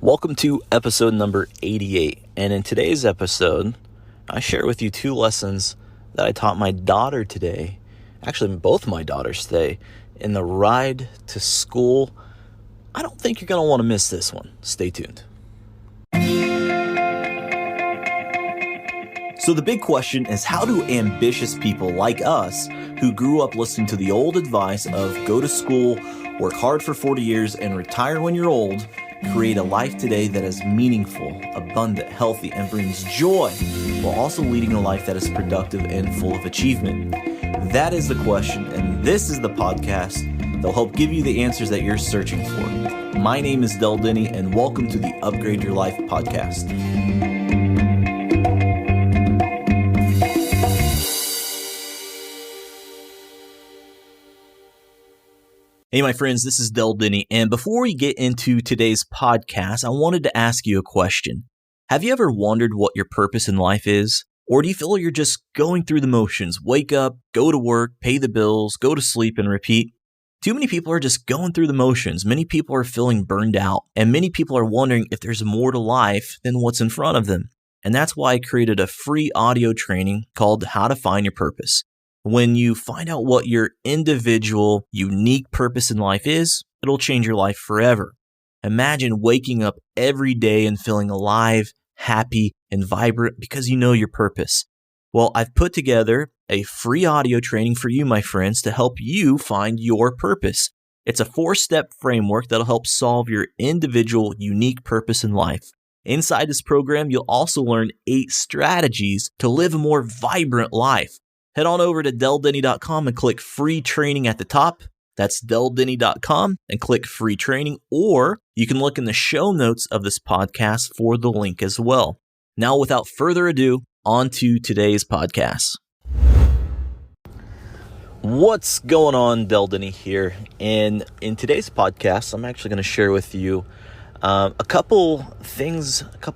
Welcome to episode number 88, and in today's episode, I share with you two lessons that I taught my daughter today, actually both my daughters today, in the ride to school. I don't think you're going to want to miss this one. Stay tuned. So the big question is, how do ambitious people like us, who grew up listening to the old advice of go to school, work hard for 40 years, and retire when you're old, create a life today that is meaningful, abundant, healthy, and brings joy, while also leading a life that is productive and full of achievement? That is the question, and this is the podcast that will help give you the answers that you're searching for. My name is Del Denny, and welcome to the Upgrade Your Life podcast. Hey, my friends, this is Del Denny, and before we get into today's podcast, I wanted to ask you a question. Have you ever wondered what your purpose in life is? Or do you feel you're just going through the motions? Wake up, go to work, pay the bills, go to sleep, and repeat? Too many people are just going through the motions. Many people are feeling burned out, and many people are wondering if there's more to life than what's in front of them. And that's why I created a free audio training called How to Find Your Purpose. When you find out what your individual, unique purpose in life is, it'll change your life forever. Imagine waking up every day and feeling alive, happy, and vibrant because you know your purpose. Well, I've put together a free audio training for you, my friends, to help you find your purpose. It's a 4-step framework that'll help solve your individual, unique purpose in life. Inside this program, you'll also learn 8 strategies to live a more vibrant life. Head on over to deldenny.com and click free training at the top. That's deldenny.com and click free training, or you can look in the show notes of this podcast for the link as well. Now, without further ado, on to today's podcast. What's going on? Del Denny here. And in today's podcast, I'm actually going to share with you a couple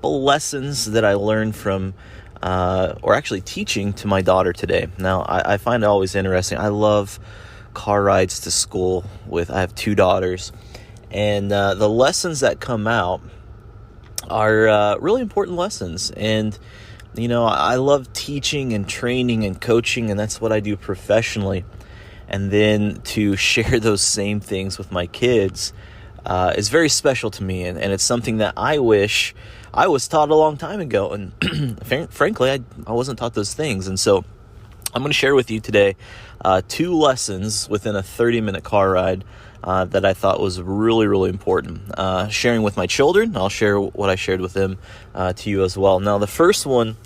lessons that I learned from or actually teaching to my daughter today. Now, I find it always interesting. I love car rides to school I have 2 daughters, and the lessons that come out are really important lessons. And, you know, I love teaching and training and coaching, and that's what I do professionally. And then to share those same things with my kids is very special to me, and it's something that I wish I was taught a long time ago, and frankly, I wasn't taught those things. And so I'm going to share with you today 2 lessons within a 30-minute car ride that I thought was really, really important. Sharing with my children, I'll share what I shared with them to you as well. Now, the first one,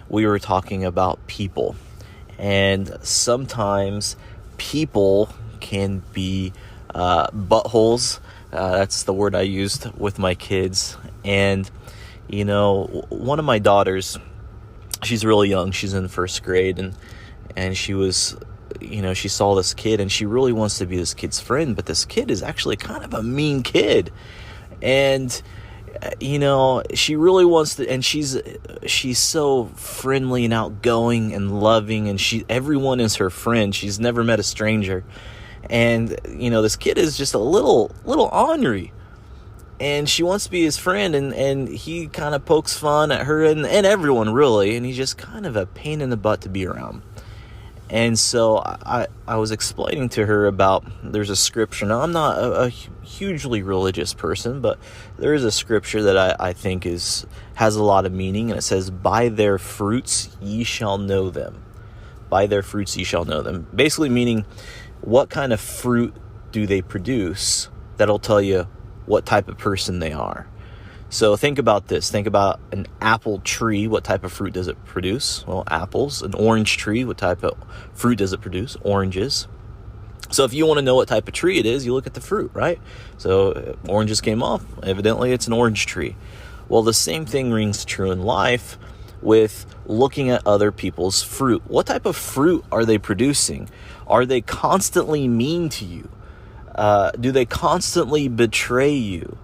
we were talking about people, and sometimes people can be buttholes. That's the word I used with my kids. And you know, one of my daughters, she's really young. She's in 1st grade, and she was, you know, she saw this kid, and she really wants to be this kid's friend, but this kid is actually kind of a mean kid. And, you know, she really wants to, and she's so friendly and outgoing and loving, and everyone is her friend. She's never met a stranger. And, you know, this kid is just a little ornery. And she wants to be his friend, and he kind of pokes fun at her and everyone, really. And he's just kind of a pain in the butt to be around. And so I was explaining to her about, there's a scripture. Now, I'm not a hugely religious person, but there is a scripture that I think has a lot of meaning. And it says, by their fruits ye shall know them. By their fruits ye shall know them. Basically meaning, what kind of fruit do they produce that'll tell you what type of person they are. So think about this. Think about an apple tree. What type of fruit does it produce? Well, apples. An orange tree. What type of fruit does it produce? Oranges. So if you want to know what type of tree it is, you look at the fruit, right? So oranges came off. Evidently, it's an orange tree. Well, the same thing rings true in life with looking at other people's fruit. What type of fruit are they producing? Are they constantly mean to you? Do they constantly betray you?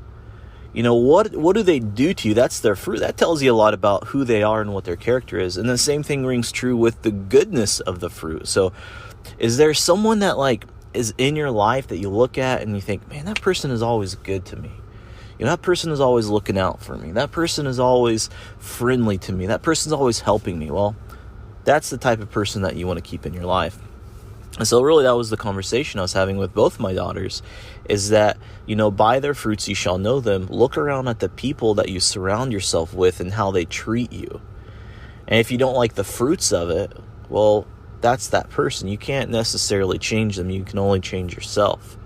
You know, what do they do to you? That's their fruit. That tells you a lot about who they are and what their character is. And the same thing rings true with the goodness of the fruit. So is there someone that is in your life that you look at and you think, man, that person is always good to me? that person is always looking out for me. That person is always friendly to me. That person's always helping me. Well, that's the type of person that you want to keep in your life. And so really that was the conversation I was having with both my daughters, is that, by their fruits you shall know them. Look around at the people that you surround yourself with and how they treat you. And if you don't like the fruits of it, well, that's that person. You can't necessarily change them. You can only change yourself.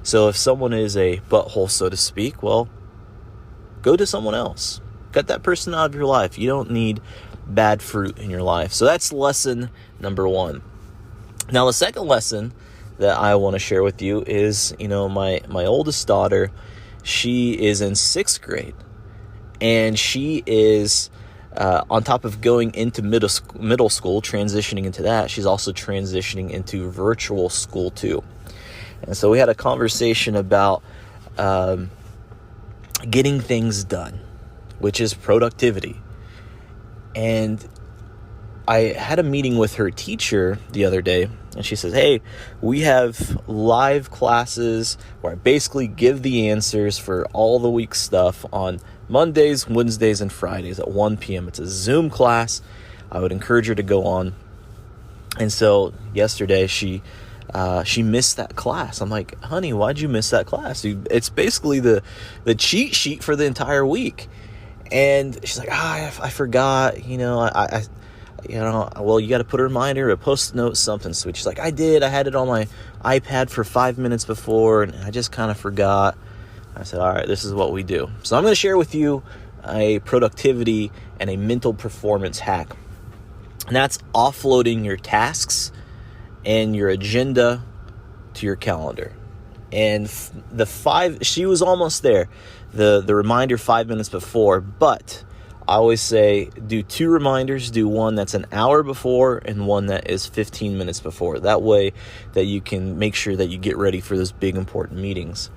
So if someone is a butthole, so to speak, well, go to someone else. Cut that person out of your life. You don't need bad fruit in your life. So that's lesson number 1. Now, the second lesson that I want to share with you is, my oldest daughter, she is in 6th grade, and she is, on top of going into middle school, transitioning into that, she's also transitioning into virtual school too. And so we had a conversation about getting things done, which is productivity. And I had a meeting with her teacher the other day, and she says, hey, we have live classes where I basically give the answers for all the week's stuff on Mondays, Wednesdays, and Fridays at 1 p.m. It's a Zoom class. I would encourage her to go on. And so yesterday she missed that class. I'm like, honey, why'd you miss that class? It's basically the cheat sheet for the entire week. And she's like, I forgot, well, you got to put a reminder, a post-it note, something sweet. She's like, I did. I had it on my iPad for 5 minutes before, and I just kind of forgot. I said, all right, this is what we do. So I'm going to share with you a productivity and a mental performance hack. And that's offloading your tasks and your agenda to your calendar. And she was almost there. The reminder 5 minutes before, but I always say do 2 reminders. Do one that's an hour before and one that is 15 minutes before. That way that you can make sure that you get ready for those big important meetings.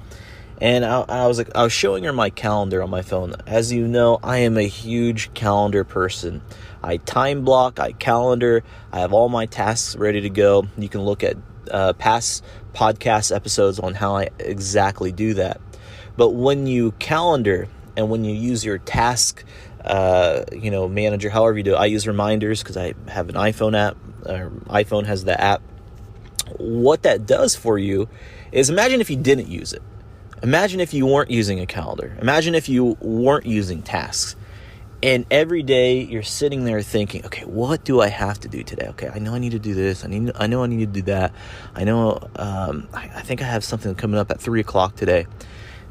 And I was showing her my calendar on my phone. As you know, I am a huge calendar person. I time block, I calendar, I have all my tasks ready to go. You can look at past podcast episodes on how I exactly do that. But when you calendar and when you use your task manager, however you do it, I use reminders because I have an iPhone app, or iPhone has the app. What that does for you is, imagine if you didn't use it. Imagine if you weren't using a calendar. Imagine if you weren't using tasks. And every day you're sitting there thinking, okay, what do I have to do today? Okay, I know I need to do this. I know I need to do that. I know, I think I have something coming up at 3:00 today.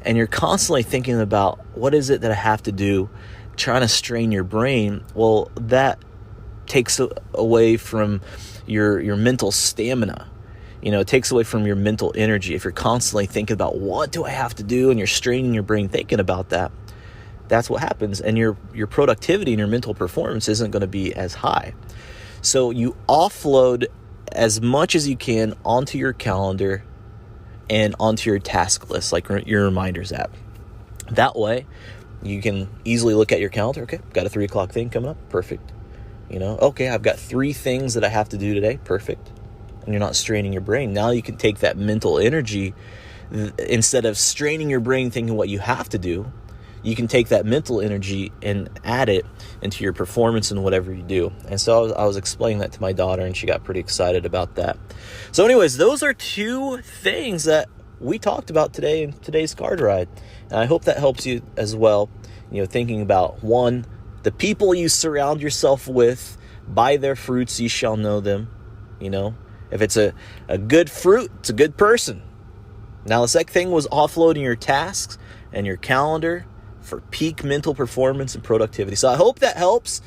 And you're constantly thinking about, what is it that I have to do? Trying to strain your brain. Well, that takes away from your mental stamina. It takes away from your mental energy. If you're constantly thinking about, what do I have to do? And you're straining your brain thinking about that. That's what happens. And your productivity and your mental performance isn't going to be as high. So you offload as much as you can onto your calendar and onto your task list, like your reminders app. That way, you can easily look at your calendar. Okay, got a 3:00 thing coming up. Perfect. Okay, I've got 3 things that I have to do today. Perfect. And you're not straining your brain. Now you can take that mental energy, instead of straining your brain thinking what you have to do, you can take that mental energy and add it into your performance in whatever you do. And so I was explaining that to my daughter, and she got pretty excited about that. So anyways, those are 2 things that we talked about today in today's card ride. And I hope that helps you as well. Thinking about, 1, the people you surround yourself with, by their fruits you shall know them. If it's a good fruit, it's a good person. Now, the second thing was offloading your tasks and your calendar for peak mental performance and productivity. So I hope that helps.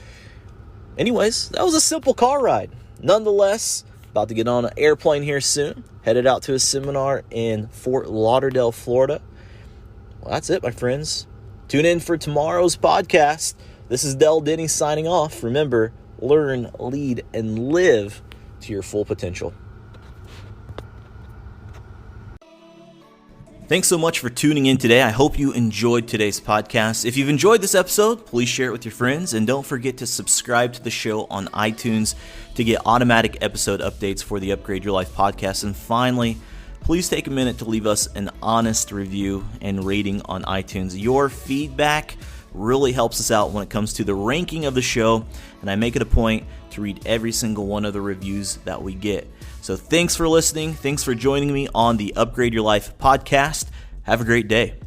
Anyways, that was a simple car ride. Nonetheless, about to get on an airplane here soon. Headed out to a seminar in Fort Lauderdale, Florida. Well, that's it, my friends. Tune in for tomorrow's podcast. This is Del Denny signing off. Remember, learn, lead, and live to your full potential. Thanks so much for tuning in today. I hope you enjoyed today's podcast. If you've enjoyed this episode, please share it with your friends, and don't forget to subscribe to the show on iTunes to get automatic episode updates for the Upgrade Your Life podcast. And finally, please take a minute to leave us an honest review and rating on iTunes. Your feedback really helps us out when it comes to the ranking of the show, and I make it a point to read every single one of the reviews that we get. So thanks for listening. Thanks for joining me on the Upgrade Your Life podcast. Have a great day.